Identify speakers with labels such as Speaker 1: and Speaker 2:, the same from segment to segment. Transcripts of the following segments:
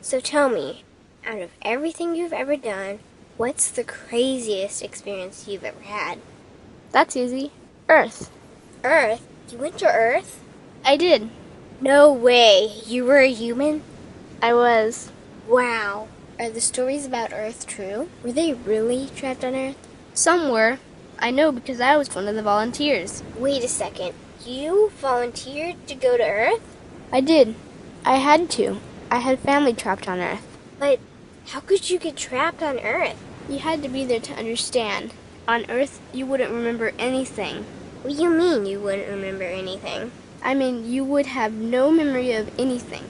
Speaker 1: So tell me, out of everything you've ever done, what's the craziest experience you've ever had?
Speaker 2: That's easy. Earth.
Speaker 1: Earth? You went to Earth?
Speaker 2: I did.
Speaker 1: No way. You were a human?
Speaker 2: I was.
Speaker 1: Wow. Are the stories about Earth true? Were they really trapped on Earth?
Speaker 2: Some were. I know because I was one of the volunteers.
Speaker 1: Wait a second. You volunteered to go to Earth?
Speaker 2: I did. I had to. I had family trapped on Earth.
Speaker 1: But how could you get trapped on Earth?
Speaker 2: You had to be there to understand. On Earth, you wouldn't remember anything.
Speaker 1: What do you mean you wouldn't remember anything?
Speaker 2: I mean, you would have no memory of anything.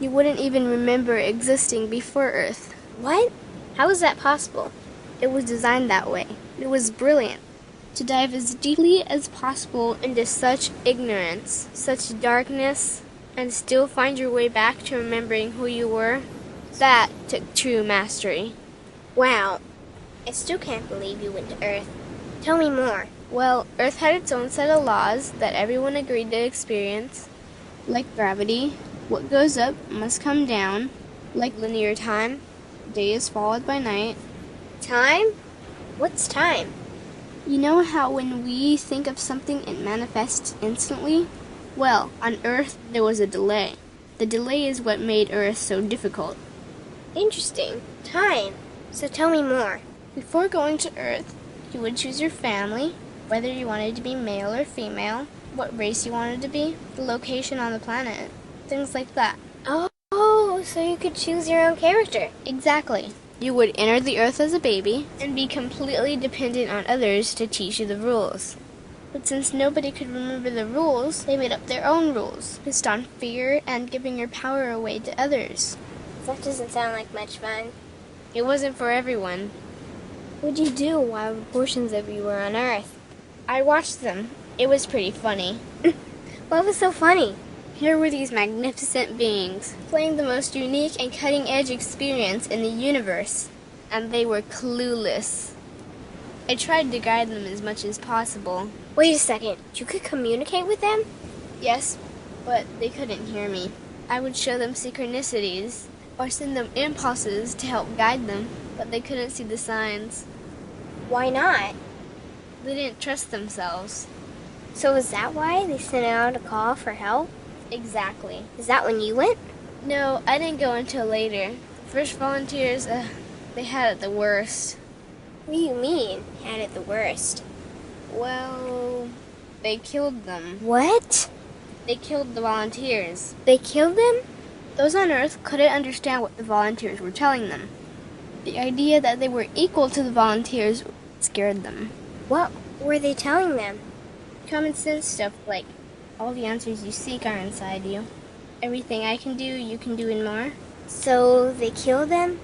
Speaker 2: You wouldn't even remember existing before Earth.
Speaker 1: What? How is that possible?
Speaker 2: It was designed that way. It was brilliant. To dive as deeply as possible into such ignorance, such darkness, and still find your way back to remembering who you were, that took true mastery.
Speaker 1: Wow. I still can't believe you went to Earth. Tell me more.
Speaker 2: Well, Earth had its own set of laws that everyone agreed to experience, like gravity. What goes up must come down, like linear time. Day is followed by night.
Speaker 1: Time? What's time?
Speaker 2: You know how when we think of something it manifests instantly? Well, on Earth there was a delay. The delay is what made Earth so difficult.
Speaker 1: Interesting. Time. So tell me more.
Speaker 2: Before going to Earth, you would choose your family, whether you wanted to be male or female, what race you wanted to be, the location on the planet, things like that.
Speaker 1: Oh, so you could choose your own character.
Speaker 2: Exactly. You would enter the Earth as a baby and be completely dependent on others to teach you the rules. But since nobody could remember the rules, they made up their own rules, based on fear and giving your power away to others.
Speaker 1: That doesn't sound like much fun.
Speaker 2: It wasn't for everyone.
Speaker 1: What'd you do while portions of you were on Earth?
Speaker 2: I watched them. It was pretty funny.
Speaker 1: What was so funny?
Speaker 2: Here were these magnificent beings, playing the most unique and cutting-edge experience in the universe, and they were clueless. I tried to guide them as much as possible.
Speaker 1: Wait a second. You could communicate with them?
Speaker 2: Yes, but they couldn't hear me. I would show them synchronicities, or send them impulses to help guide them, but they couldn't see the signs.
Speaker 1: Why not?
Speaker 2: They didn't trust themselves.
Speaker 1: So is that why they sent out a call for help?
Speaker 2: Exactly.
Speaker 1: Is that when you went?
Speaker 2: No, I didn't go until later. The first volunteers, they had it the worst.
Speaker 1: What do you mean, had it the worst?
Speaker 2: Well, they killed them.
Speaker 1: What?
Speaker 2: They killed the volunteers.
Speaker 1: They killed them?
Speaker 2: Those on Earth couldn't understand what the volunteers were telling them. The idea that they were equal to the volunteers scared them.
Speaker 1: What were they telling them?
Speaker 2: Common sense stuff like, all the answers you seek are inside you. Everything I can do, you can do and more.
Speaker 1: So they killed them?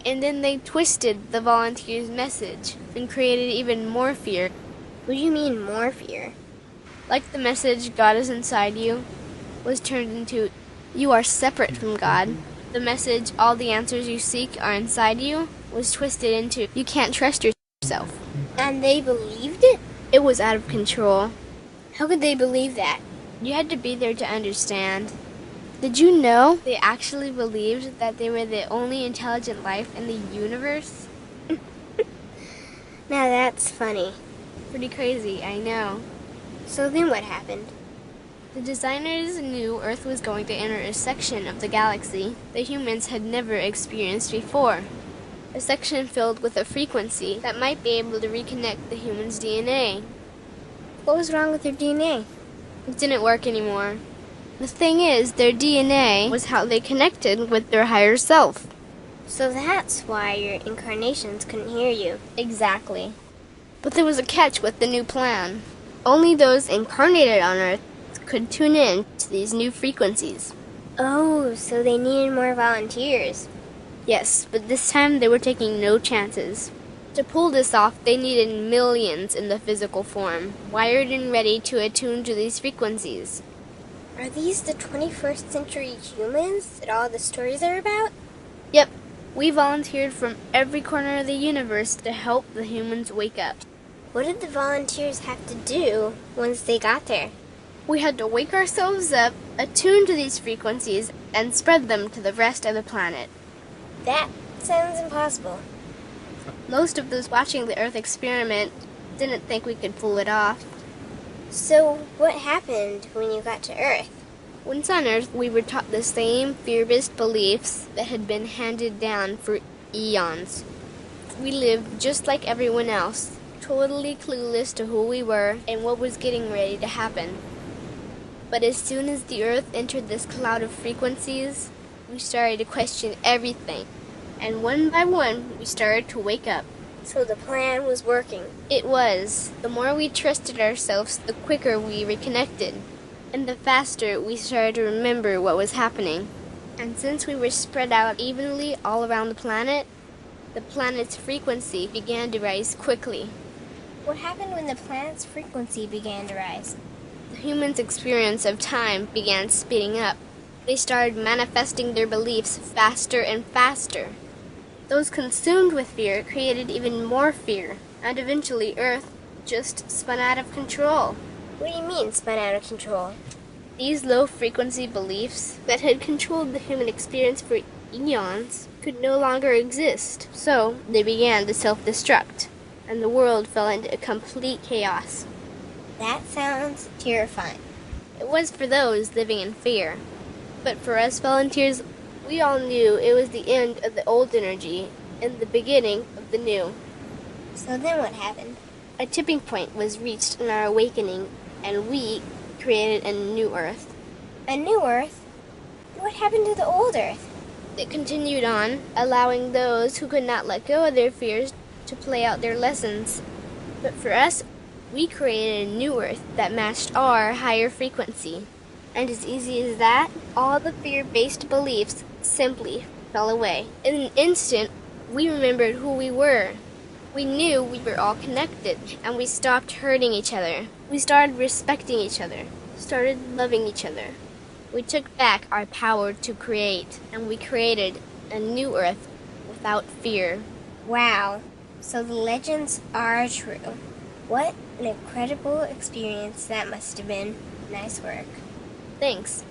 Speaker 2: And then they twisted the volunteers' message and created even more fear.
Speaker 1: What do you mean more fear?
Speaker 2: Like the message, God is inside you, was turned into, you are separate from God. The message, all the answers you seek are inside you, was twisted into, you can't trust yourself.
Speaker 1: And they believed it?
Speaker 2: It was out of control.
Speaker 1: How could they believe that?
Speaker 2: You had to be there to understand. Did you know they actually believed that they were the only intelligent life in the universe?
Speaker 1: Now that's funny.
Speaker 2: Pretty crazy, I know.
Speaker 1: So then what happened?
Speaker 2: The designers knew Earth was going to enter a section of the galaxy that humans had never experienced before. A section filled with a frequency that might be able to reconnect the human's DNA.
Speaker 1: What was wrong with their DNA?
Speaker 2: It didn't work anymore. The thing is, their DNA was how they connected with their higher self.
Speaker 1: So that's why your incarnations couldn't hear you.
Speaker 2: Exactly. But there was a catch with the new plan. Only those incarnated on Earth could tune in to these new frequencies.
Speaker 1: Oh, so they needed more volunteers.
Speaker 2: Yes, but this time they were taking no chances. To pull this off, they needed millions in the physical form, wired and ready to attune to these frequencies.
Speaker 1: Are these the 21st century humans that all the stories are about?
Speaker 2: Yep, we volunteered from every corner of the universe to help the humans wake up.
Speaker 1: What did the volunteers have to do once they got there?
Speaker 2: We had to wake ourselves up, attune to these frequencies, and spread them to the rest of the planet.
Speaker 1: That sounds impossible.
Speaker 2: Most of those watching the Earth experiment didn't think we could pull it off.
Speaker 1: So, what happened when you got to Earth?
Speaker 2: Once on Earth, we were taught the same fear-based beliefs that had been handed down for eons. We lived just like everyone else, totally clueless to who we were and what was getting ready to happen. But as soon as the Earth entered this cloud of frequencies, we started to question everything. And one by one, we started to wake up.
Speaker 1: So the plan was working.
Speaker 2: It was. The more we trusted ourselves, the quicker we reconnected. And the faster we started to remember what was happening. And since we were spread out evenly all around the planet's frequency began to rise quickly.
Speaker 1: What happened when the planet's frequency began to rise?
Speaker 2: The humans' experience of time began speeding up. They started manifesting their beliefs faster and faster. Those consumed with fear created even more fear, and eventually Earth just spun out of control.
Speaker 1: What do you mean, spun out of control?
Speaker 2: These low-frequency beliefs that had controlled the human experience for eons could no longer exist, so they began to self-destruct, and the world fell into complete chaos.
Speaker 1: That sounds terrifying.
Speaker 2: It was for those living in fear. But for us volunteers, we all knew it was the end of the old energy and the beginning of the new.
Speaker 1: So then what happened?
Speaker 2: A tipping point was reached in our awakening, and we created a new Earth.
Speaker 1: A new Earth? What happened to the old Earth?
Speaker 2: It continued on, allowing those who could not let go of their fears to play out their lessons. But for us, we created a new Earth that matched our higher frequency. And as easy as that, all the fear-based beliefs simply fell away. In an instant, we remembered who we were. We knew we were all connected, and we stopped hurting each other. We started respecting each other, started loving each other. We took back our power to create, and we created a new Earth without fear.
Speaker 1: Wow. So the legends are true. What an incredible experience that must have been. Nice work.
Speaker 2: Thanks.